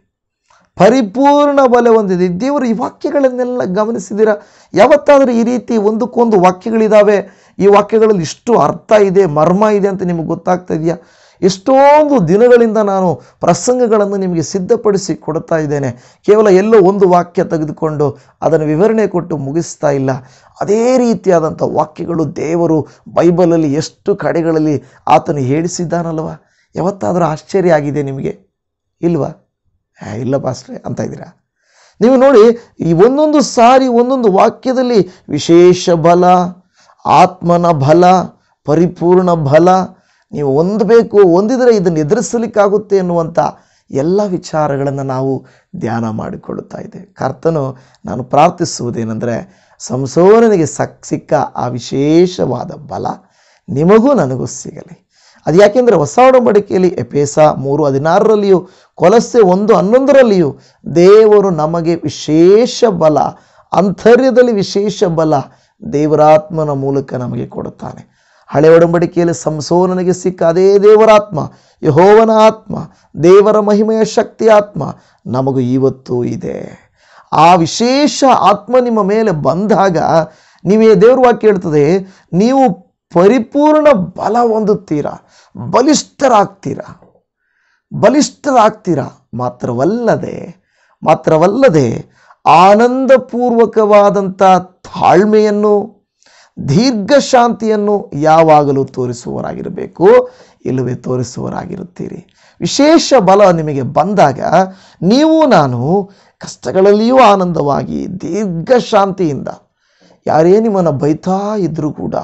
ಪರಿಪೂರ್ಣ ಬಲ ಹೊಂದಿದೆ. ದೇವರು ಈ ವಾಕ್ಯಗಳನ್ನೆಲ್ಲ ಗಮನಿಸಿದ್ದೀರಾ? ಯಾವತ್ತಾದರೂ ಈ ರೀತಿ ಒಂದಕ್ಕೊಂದು ವಾಕ್ಯಗಳಿದ್ದಾವೆ, ಈ ವಾಕ್ಯಗಳಲ್ಲಿ ಇಷ್ಟು ಅರ್ಥ ಇದೆ, ಮರ್ಮ ಇದೆ ಅಂತ ನಿಮಗೆ ಗೊತ್ತಾಗ್ತಾ ಇದೆಯಾ? ಎಷ್ಟೊಂದು ದಿನಗಳಿಂದ ನಾನು ಪ್ರಸಂಗಗಳನ್ನು ನಿಮಗೆ ಸಿದ್ಧಪಡಿಸಿ ಕೊಡ್ತಾ ಇದ್ದೇನೆ. ಕೇವಲ ಎಲ್ಲೋ ಒಂದು ವಾಕ್ಯ ತೆಗೆದುಕೊಂಡು ಅದನ್ನು ವಿವರಣೆ ಕೊಟ್ಟು ಮುಗಿಸ್ತಾ ಇಲ್ಲ. ಅದೇ ರೀತಿಯಾದಂಥ ವಾಕ್ಯಗಳು ದೇವರು ಬೈಬಲಲ್ಲಿ ಎಷ್ಟು ಕಡೆಗಳಲ್ಲಿ ಆತನು ಹೇಳಿಸಿದ್ದಾನಲ್ವ? ಯಾವತ್ತಾದರೂ ಆಶ್ಚರ್ಯ ಆಗಿದೆ ನಿಮಗೆ? ಇಲ್ವಾ? ಇಲ್ಲ ಪಾಸ್ಟ್ರೆ ಅಂತ ಇದ್ದೀರಾ ನೀವು. ನೋಡಿ, ಈ ಒಂದೊಂದು ಸಾರಿ ಒಂದೊಂದು ವಾಕ್ಯದಲ್ಲಿ ವಿಶೇಷ ಬಲ, ಆತ್ಮನ ಬಲ, ಪರಿಪೂರ್ಣ ಬಲ ನೀವು ಹೊಂದಬೇಕು, ಹೊಂದಿದರೆ ಇದನ್ನು ಎದುರಿಸಲಿಕ್ಕಾಗುತ್ತೆ ಎನ್ನುವಂಥ ಎಲ್ಲ ವಿಚಾರಗಳನ್ನು ನಾವು ಧ್ಯಾನ ಮಾಡಿಕೊಳ್ಳುತ್ತಾ ಇದ್ದೇವೆ. ಕರ್ತನು ನಾನು ಪ್ರಾರ್ಥಿಸುವುದೇನೆಂದರೆ, ಸಂಸೋನನಿಗೆ ಸಿಕ್ಕ ಆ ವಿಶೇಷವಾದ ಬಲ ನಿಮಗೂ ನನಗೂ ಸಿಗಲಿ. ಅದು ಯಾಕೆಂದರೆ ಹೊಸ ಒಡಂಬಡಿಕೆಯಲ್ಲಿ ಎಫೆಸ 3:16ರಲ್ಲಿಯೂ ಕೊಲೊಸ್ಸೆ 1:11ರಲ್ಲಿಯೂ ದೇವರು ನಮಗೆ ವಿಶೇಷ ಬಲ, ಅಂತರ್ಯದಲ್ಲಿ ವಿಶೇಷ ಬಲ ದೇವರಾತ್ಮನ ಮೂಲಕ ನಮಗೆ ಕೊಡುತ್ತಾನೆ. ಹಳೆ ಒಡಂಬಡಿಕೆಯಲ್ಲಿ ಸಂಸೋನನಿಗೆ ಸಿಕ್ಕ ಅದೇ ದೇವರಾತ್ಮ, ಯೆಹೋವನ ಆತ್ಮ, ದೇವರ ಮಹಿಮೆಯ ಶಕ್ತಿ ಆತ್ಮ ನಮಗೂ ಇವತ್ತೂ ಇದೆ. ಆ ವಿಶೇಷ ಆತ್ಮ ನಿಮ್ಮ ಮೇಲೆ ಬಂದಾಗ ನೀವೇ, ದೇವ್ರ ವಾಕ್ಯ ಹೇಳ್ತದೆ, ನೀವು ಪರಿಪೂರ್ಣ ಬಲ ಹೊಂದುತ್ತೀರಾ, ಬಲಿಷ್ಠರಾಗ್ತೀರಾ. ಮಾತ್ರವಲ್ಲದೆ ಆನಂದಪೂರ್ವಕವಾದಂಥ ತಾಳ್ಮೆಯನ್ನು, ದೀರ್ಘ ಶಾಂತಿಯನ್ನು ಯಾವಾಗಲೂ ತೋರಿಸುವವರಾಗಿರಬೇಕು, ಇಲ್ಲವೇ ತೋರಿಸುವವರಾಗಿರುತ್ತೀರಿ. ವಿಶೇಷ ಬಲ ನಿಮಗೆ ಬಂದಾಗ ನೀವು ನಾನು ಕಷ್ಟಗಳಲ್ಲಿಯೂ ಆನಂದವಾಗಿ ದೀರ್ಘ ಶಾಂತಿಯಿಂದ, ಯಾರೇ ನಿಮ್ಮನ್ನು ಬೈತಾ ಇದ್ದರೂ ಕೂಡ,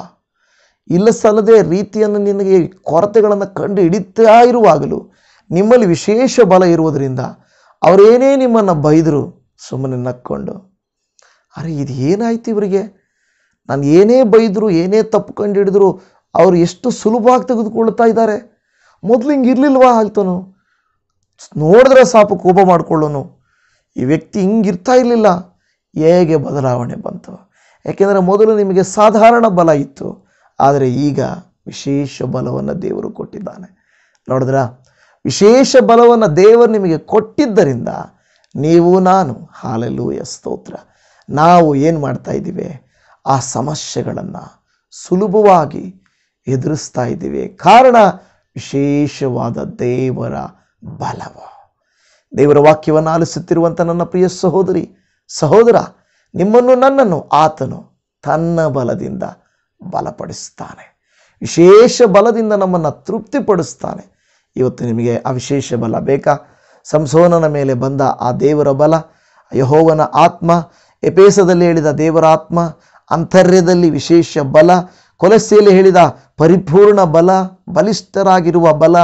ಇಲ್ಲ ಸಲ್ಲದೆ ರೀತಿಯನ್ನು ನಿನಗೆ ಕೊರತೆಗಳನ್ನು ಕಂಡು ಹಿಡಿತಾ ಇರುವಾಗಲೂ ನಿಮ್ಮಲ್ಲಿ ವಿಶೇಷ ಬಲ ಇರುವುದರಿಂದ ಅವರೇನೇ ನಿಮ್ಮನ್ನು ಬೈದರು ಸುಮ್ಮನೆ ನಕ್ಕೊಂಡು, ಅರೆ ಇದು ಏನಾಯ್ತು ಇವರಿಗೆ, ನಾನು ಏನೇ ಬೈದರು, ಏನೇ ತಪ್ಪು ಕಂಡು ಹಿಡಿದ್ರು ಅವರು ಎಷ್ಟು ಸುಲಭವಾಗಿ ತೆಗೆದುಕೊಳ್ತಾ ಇದ್ದಾರೆ. ಮೊದಲು ಹಿಂಗೆ ಇರಲಿಲ್ವಾ ಆಯ್ತನು, ನೋಡಿದ್ರೆ ಸಾಕು ಕೋಪ ಮಾಡಿಕೊಳ್ಳೋನು, ಈ ವ್ಯಕ್ತಿ ಹಿಂಗಿರ್ತಾ ಇರಲಿಲ್ಲ, ಹೇಗೆ ಬದಲಾವಣೆ ಬಂತು? ಯಾಕೆಂದರೆ ಮೊದಲು ನಿಮಗೆ ಸಾಧಾರಣ ಬಲ ಇತ್ತು, ಆದರೆ ಈಗ ವಿಶೇಷ ಬಲವನ್ನು ದೇವರು ಕೊಟ್ಟಿದ್ದಾನೆ. ನೋಡಿದ್ರ, ವಿಶೇಷ ಬಲವನ್ನು ದೇವರು ನಿಮಗೆ ಕೊಟ್ಟಿದ್ದರಿಂದ ನೀವು ನಾನು, ಹಾಲೆಲೂಯ, ಸ್ತೋತ್ರ, ನಾವು ಏನು ಮಾಡ್ತಾ ಇದ್ದೀವಿ? ಆ ಸಮಸ್ಯೆಗಳನ್ನು ಸುಲಭವಾಗಿ ಎದುರಿಸ್ತಾ ಇದ್ದೀವಿ. ಕಾರಣ ವಿಶೇಷವಾದ ದೇವರ ಬಲವು. ದೇವರ ವಾಕ್ಯವನ್ನು ಆಲಿಸುತ್ತಿರುವಂಥ ನನ್ನ ಪ್ರಿಯ ಸಹೋದರ, ನಿಮ್ಮನ್ನು ನನ್ನನ್ನು ಆತನು ತನ್ನ ಬಲದಿಂದ ಬಲಪಡಿಸ್ತಾನೆ. ವಿಶೇಷ ಬಲದಿಂದ ನಮ್ಮನ್ನು ತೃಪ್ತಿಪಡಿಸ್ತಾನೆ. ಇವತ್ತು ನಿಮಗೆ ಆ ವಿಶೇಷ ಬಲ ಬೇಕಾ? ಸಂಸೋನನ ಮೇಲೆ ಬಂದ ಆ ದೇವರ ಬಲ, ಯೆಹೋವನ ಆತ್ಮ, ಎಫೆಸದಲ್ಲಿ ಹೇಳಿದ ದೇವರ ಆತ್ಮ, ಅಂತರ್ಯದಲ್ಲಿ ವಿಶೇಷ ಬಲ, ಕೊಲೊಸ್ಸೆಯಲ್ಲಿ ಹೇಳಿದ ಪರಿಪೂರ್ಣ ಬಲ, ಬಲಿಷ್ಠರಾಗಿರುವ ಬಲ,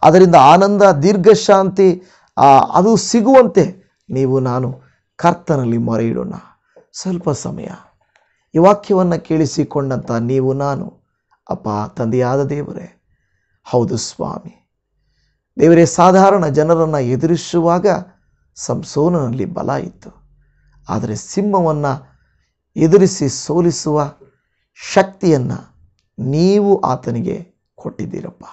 ಅದರಿಂದ ಆನಂದ, ದೀರ್ಘಶಾಂತಿ ಅದು ಸಿಗುವಂತೆ ನೀವು ನಾನು ಕರ್ತನಲ್ಲಿ ಮೊರೆ ಇಡೋಣ. ಸ್ವಲ್ಪ ಸಮಯ ಈ ವಾಕ್ಯವನ್ನು ಕೇಳಿಸಿಕೊಂಡಂಥ ನೀವು ನಾನು, ಅಪ್ಪ ತಂದೆಯಾದ ದೇವರೇ, ಹೌದು ಸ್ವಾಮಿ, ದೇವರೇ, ಸಾಧಾರಣ ಜನರನ್ನು ಎದುರಿಸುವಾಗ ಸಂಸೋನನಲ್ಲಿ ಬಲ ಇತ್ತು, ಆದರೆ ಸಿಂಹವನ್ನು ಎದುರಿಸಿ ಸೋಲಿಸುವ ಶಕ್ತಿಯನ್ನು ನೀವು ಆತನಿಗೆ ಕೊಟ್ಟಿದ್ದೀರಪ್ಪ.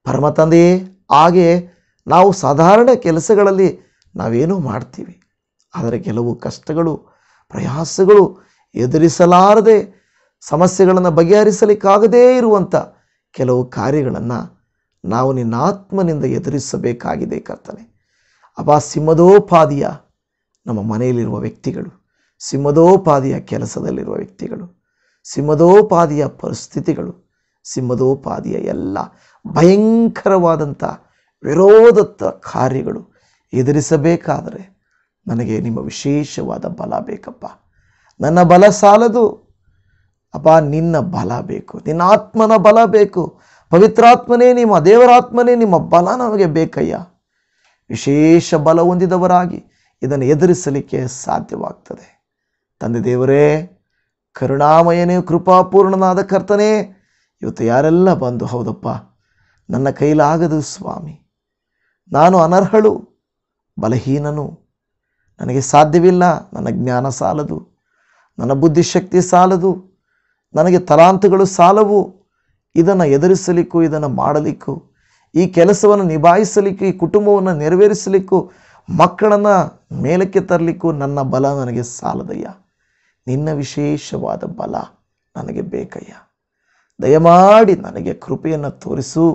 ಪರಮ ತಂದೆಯೇ, ಹಾಗೆ ನಾವು ಸಾಧಾರಣ ಕೆಲಸಗಳಲ್ಲಿ ನಾವೇನೋ ಮಾಡ್ತೀವಿ, ಆದರೆ ಕೆಲವು ಕಷ್ಟಗಳು, ಪ್ರಯಾಸಗಳು, ಎದುರಿಸಲಾರದೆ ಸಮಸ್ಯೆಗಳನ್ನು ಬಗೆಹರಿಸಲಿಕ್ಕಾಗದೇ ಇರುವಂಥ ಕೆಲವು ಕಾರ್ಯಗಳನ್ನು ನಾವು ನಿನ್ನ ಆತ್ಮನಿಂದ ಎದುರಿಸಬೇಕಾಗಿದೆ ಕರ್ತನೆ. ಅಪ್ಪ, ಸಿಂಹದೋಪಾದಿಯ ನಮ್ಮ ಮನೆಯಲ್ಲಿರುವ ವ್ಯಕ್ತಿಗಳು, ಸಿಂಹದೋಪಾದಿಯ ಕೆಲಸದಲ್ಲಿರುವ ವ್ಯಕ್ತಿಗಳು, ಸಿಂಹದೋಪಾದಿಯ ಪರಿಸ್ಥಿತಿಗಳು, ಸಿಂಹದೋಪಾದಿಯ ಎಲ್ಲ ಭಯಂಕರವಾದಂಥ ವಿರೋಧದ ಕಾರ್ಯಗಳು ಎದುರಿಸಬೇಕಾದರೆ ನನಗೆ ನಿಮ್ಮ ವಿಶೇಷವಾದ ಬಲ ಬೇಕಪ್ಪ. ನನ್ನ ಬಲ ಸಾಲದು ಅಪ್ಪ, ನಿನ್ನ ಬಲ ಬೇಕು, ನಿನ್ನ ಆತ್ಮನ ಬಲ ಬೇಕು. ಪವಿತ್ರಾತ್ಮನೇ, ನಿಮ್ಮ ದೇವರಾತ್ಮನೇ, ನಿಮ್ಮ ಬಲ ನಮಗೆ ಬೇಕಯ್ಯ. ವಿಶೇಷ ಬಲ ಹೊಂದಿದವರಾಗಿ ಇದನ್ನು ಎದುರಿಸಲಿಕ್ಕೆ ಸಾಧ್ಯವಾಗ್ತದೆ. ತಂದೆ ದೇವರೇ, ಕರುಣಾಮಯನೇ, ಕೃಪಾಪೂರ್ಣನಾದ ಕರ್ತನೇ, ಇವತ್ತು ಯಾರೆಲ್ಲ ಬಂದು, ಹೌದಪ್ಪ ನನ್ನ ಕೈಲಾಗದು ಸ್ವಾಮಿ, ನಾನು ಅನರ್ಹಳು, ಬಲಹೀನನು, ನನಗೆ ಸಾಧ್ಯವಿಲ್ಲ, ನನ್ನ ಜ್ಞಾನ ಸಾಲದು, ನನ್ನ ಬುದ್ಧಿಶಕ್ತಿ ಸಾಲದು, ನನಗೆ ತಲಾಂತುಗಳು ಸಾಲವು, ಇದನ್ನು ಎದುರಿಸಲಿಕ್ಕೂ ಇದನ್ನು ಮಾಡಲಿಕ್ಕೂ ಈ ಕೆಲಸವನ್ನು ನಿಭಾಯಿಸಲಿಕ್ಕೂ, ಈ ಕುಟುಂಬವನ್ನು ನೆರವೇರಿಸಲಿಕ್ಕೂ, ಮಕ್ಕಳನ್ನು ಮೇಲಕ್ಕೆ ತರಲಿಕ್ಕೂ ನನ್ನ ಬಲ ನನಗೆ ಸಾಲದಯ್ಯ. ನಿನ್ನ ವಿಶೇಷವಾದ ಬಲ ನನಗೆ ಬೇಕಯ್ಯ. ದಯಮಾಡಿ ನನಗೆ ಕೃಪೆಯನ್ನು ತೋರಿಸು,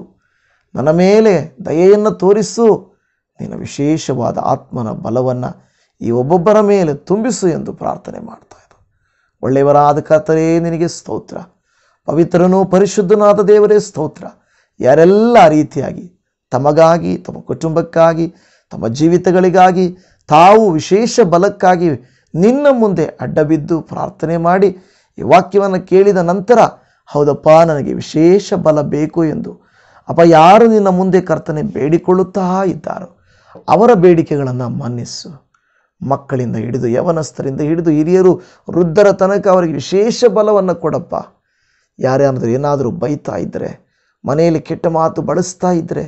ನನ್ನ ಮೇಲೆ ದಯೆಯನ್ನು ತೋರಿಸು. ನಿನ್ನ ವಿಶೇಷವಾದ ಆತ್ಮನ ಬಲವನ್ನು ಈ ಒಬ್ಬೊಬ್ಬರ ಮೇಲೆ ತುಂಬಿಸು ಎಂದು ಪ್ರಾರ್ಥನೆ ಮಾಡ್ತಾ ಇದ್ದು. ಒಳ್ಳೆಯವರಾದ ಕರ್ತರೇ ನಿನಗೆ ಸ್ತೋತ್ರ. ಪವಿತ್ರನೂ ಪರಿಶುದ್ಧನಾದ ದೇವರೇ ಸ್ತೋತ್ರ. ಯಾರೆಲ್ಲ ರೀತಿಯಾಗಿ ತಮಗಾಗಿ, ತಮ್ಮ ಕುಟುಂಬಕ್ಕಾಗಿ, ತಮ್ಮ ಜೀವಿತಗಳಿಗಾಗಿ, ತಾವು ವಿಶೇಷ ಬಲಕ್ಕಾಗಿ ನಿನ್ನ ಮುಂದೆ ಅಡ್ಡಬಿದ್ದು ಪ್ರಾರ್ಥನೆ ಮಾಡಿ ಈ ವಾಕ್ಯವನ್ನು ಕೇಳಿದ ನಂತರ, ಹೌದಪ್ಪ ನನಗೆ ವಿಶೇಷ ಬಲ ಬೇಕು ಎಂದು ಯಾರು ನಿನ್ನ ಮುಂದೆ ಕರ್ತನೆ ಬೇಡಿಕೊಳ್ಳುತ್ತಾ ಇದ್ದಾರೋ ಅವರ ಬೇಡಿಕೆಗಳನ್ನು ಮನ್ನಿಸು. ಮಕ್ಕಳಿಂದ ಹಿಡಿದು ಯವನಸ್ಥರಿಂದ ಹಿಡಿದು ಹಿರಿಯರು ವೃದ್ಧರ ತನಕ ಅವರಿಗೆ ವಿಶೇಷ ಬಲವನ್ನು ಕೊಡಪ್ಪ. ಯಾರ್ಯಾರಾದರೂ ಏನಾದರೂ ಬೈತಾ ಇದ್ದರೆ, ಮನೆಯಲ್ಲಿ ಕೆಟ್ಟ ಮಾತು ಬಳಸ್ತಾ ಇದ್ದರೆ,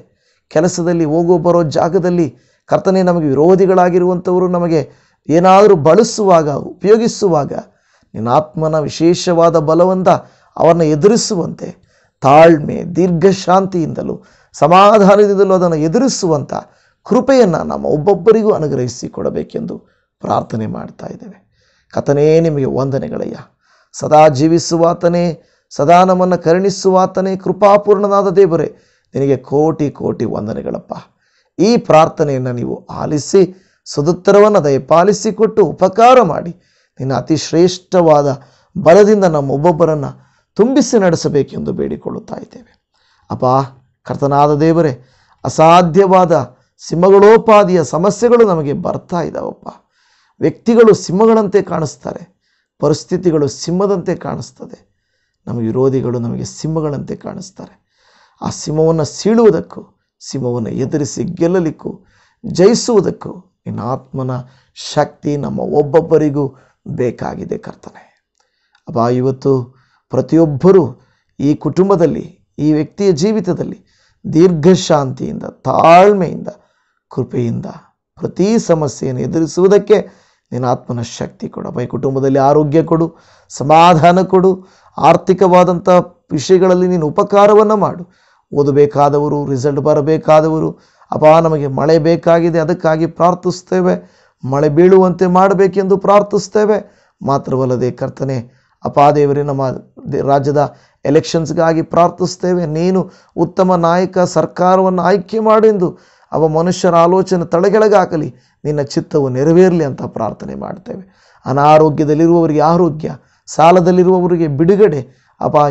ಕೆಲಸದಲ್ಲಿ ಹೋಗೋ ಬರೋ ಜಾಗದಲ್ಲಿ ಕರ್ತನೆ ನಮಗೆ ವಿರೋಧಿಗಳಾಗಿರುವಂಥವರು ನಮಗೆ ಏನಾದರೂ ಬಳಸುವಾಗ, ಉಪಯೋಗಿಸುವಾಗ ನಿನ್ನ ಆತ್ಮನ ವಿಶೇಷವಾದ ಬಲವಂತ ಅವರನ್ನು ಎದುರಿಸುವಂತೆ, ತಾಳ್ಮೆ ದೀರ್ಘಶಾಂತಿಯಿಂದಲೂ ಸಮಾಧಾನದಿಂದಲೂ ಅದನ್ನು ಎದುರಿಸುವಂಥ ಕೃಪೆಯನ್ನು ನಮ್ಮ ಒಬ್ಬೊಬ್ಬರಿಗೂ ಅನುಗ್ರಹಿಸಿ ಕೊಡಬೇಕೆಂದು ಪ್ರಾರ್ಥನೆ ಮಾಡ್ತಾ ಇದ್ದೇವೆ. ಕರ್ತನೇ ನಿಮಗೆ ವಂದನೆಗಳಯ್ಯ. ಸದಾ ಜೀವಿಸುವಾತನೇ, ಸದಾ ನಮ್ಮನ್ನು ಕರುಣಿಸುವಾತನೇ, ಕೃಪಾಪೂರ್ಣನಾದ ದೇವರೇ ನಿನಗೆ ಕೋಟಿ ಕೋಟಿ ವಂದನೆಗಳಪ್ಪ. ಈ ಪ್ರಾರ್ಥನೆಯನ್ನು ನೀವು ಆಲಿಸಿ ಸದುತ್ತರವನ್ನು ದಯಪಾಲಿಸಿಕೊಟ್ಟು ಉಪಕಾರ ಮಾಡಿ ನಿನ್ನ ಅತಿ ಶ್ರೇಷ್ಠವಾದ ಬಲದಿಂದ ನಮ್ಮ ಒಬ್ಬೊಬ್ಬರನ್ನು ತುಂಬಿಸಿ ನಡೆಸಬೇಕೆಂದು ಬೇಡಿಕೊಳ್ಳುತ್ತಾ ಇದ್ದೇವೆ. ಕರ್ತನಾದ ದೇವರೇ, ಅಸಾಧ್ಯವಾದ ಸಿಂಹಗಳೋಪಾದಿಯ ಸಮಸ್ಯೆಗಳು ನಮಗೆ ಬರ್ತಾ ಇದ್ದಾವಪ್ಪ. ವ್ಯಕ್ತಿಗಳು ಸಿಂಹಗಳಂತೆ ಕಾಣಿಸ್ತಾರೆ, ಪರಿಸ್ಥಿತಿಗಳು ಸಿಂಹದಂತೆ ಕಾಣಿಸ್ತದೆ. ನಮ್ಮ ವಿರೋಧಿಗಳು ನಮಗೆ ಸಿಂಹಗಳಂತೆ ಕಾಣಿಸ್ತಾರೆ. ಆ ಸಿಂಹವನ್ನು ಸೀಳುವುದಕ್ಕೂ, ಸಿಂಹವನ್ನು ಎದುರಿಸಿ ಗೆಲ್ಲಲಿಕ್ಕೂ, ಜಯಿಸುವುದಕ್ಕೂ ನಿನ್ನ ಆತ್ಮನ ಶಕ್ತಿ ನಮ್ಮ ಒಬ್ಬೊಬ್ಬರಿಗೂ ಬೇಕಾಗಿದೆ ಕರ್ತನೆ. ಇವತ್ತು ಪ್ರತಿಯೊಬ್ಬರೂ ಈ ಕುಟುಂಬದಲ್ಲಿ, ಈ ವ್ಯಕ್ತಿಯ ಜೀವಿತದಲ್ಲಿ ದೀರ್ಘಶಾಂತಿಯಿಂದ, ತಾಳ್ಮೆಯಿಂದ, ಕೃಪೆಯಿಂದ ಪ್ರತಿ ಸಮಸ್ಯೆಯನ್ನು ಎದುರಿಸುವುದಕ್ಕೆ ನಿನ್ನ ಆತ್ಮನ ಶಕ್ತಿ ಕೊಡು. ಈ ಕುಟುಂಬದಲ್ಲಿ ಆರೋಗ್ಯ ಕೊಡು, ಸಮಾಧಾನ ಕೊಡು. ಆರ್ಥಿಕವಾದಂಥ ವಿಷಯಗಳಲ್ಲಿ ನೀನು ಉಪಕಾರವನ್ನು ಮಾಡು. ಓದಬೇಕಾದವರು, ರಿಸಲ್ಟ್ ಬರಬೇಕಾದವರು, ನಮಗೆ ಮಳೆ ಬೇಕಾಗಿದೆ, ಅದಕ್ಕಾಗಿ ಪ್ರಾರ್ಥಿಸ್ತೇವೆ. ಮಳೆ ಬೀಳುವಂತೆ ಮಾಡಬೇಕೆಂದು ಪ್ರಾರ್ಥಿಸ್ತೇವೆ. ಮಾತ್ರವಲ್ಲದೆ ಕರ್ತನೆ ದೇವರೇ, ನಮ್ಮ ರಾಜ್ಯದ ಎಲೆಕ್ಷನ್ಸ್ಗಾಗಿ ಪ್ರಾರ್ಥಿಸ್ತೇವೆ. ನೀನು ಉತ್ತಮ ನಾಯಕ, ಸರ್ಕಾರವನ್ನು ಆಯ್ಕೆ ಮಾಡೆಂದು ಮನುಷ್ಯರ ಆಲೋಚನೆ ತಲೆಗೆಳಗಾಗಲಿ, ನಿನ್ನ ಚಿತ್ತವು ನೆರವೇರಲಿ ಅಂತ ಪ್ರಾರ್ಥನೆ ಮಾಡ್ತೇವೆ. ಅನಾರೋಗ್ಯದಲ್ಲಿರುವವರಿಗೆ ಆರೋಗ್ಯ, ಸಾಲದಲ್ಲಿರುವವರಿಗೆ ಬಿಡುಗಡೆ,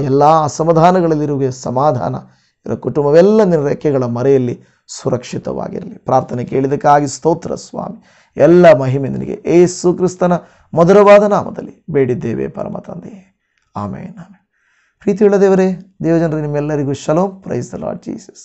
ಎಲ್ಲ ಅಸಮಾಧಾನಗಳಲ್ಲಿರುವ ಸಮಾಧಾನ, ಇವರ ಕುಟುಂಬವೆಲ್ಲ ನಿನ್ನ ರೆಕ್ಕೆಗಳ ಮರೆಯಲ್ಲಿ ಸುರಕ್ಷಿತವಾಗಿರಲಿ. ಪ್ರಾರ್ಥನೆ ಕೇಳಿದಕ್ಕಾಗಿ ಸ್ತೋತ್ರ ಸ್ವಾಮಿ. ಎಲ್ಲ ಮಹಿಮೆ ನಿನಗೆ ಯೇಸು ಕ್ರಿಸ್ತನ ಮಧುರವಾದ ನಾಮದಲ್ಲಿ ಬೇಡಿದ್ದೇವೆ ಪರಮ ತಂದೆಯೇ, ಆಮೇನ್ ಆಮೇನ್. ಪ್ರೀತಿಯುಳ್ಳ ದೇವರೇ, ದೇವಜನರೇ, ನಿಮ್ಮೆಲ್ಲರಿಗೂ shalom. Praise the lord Jesus.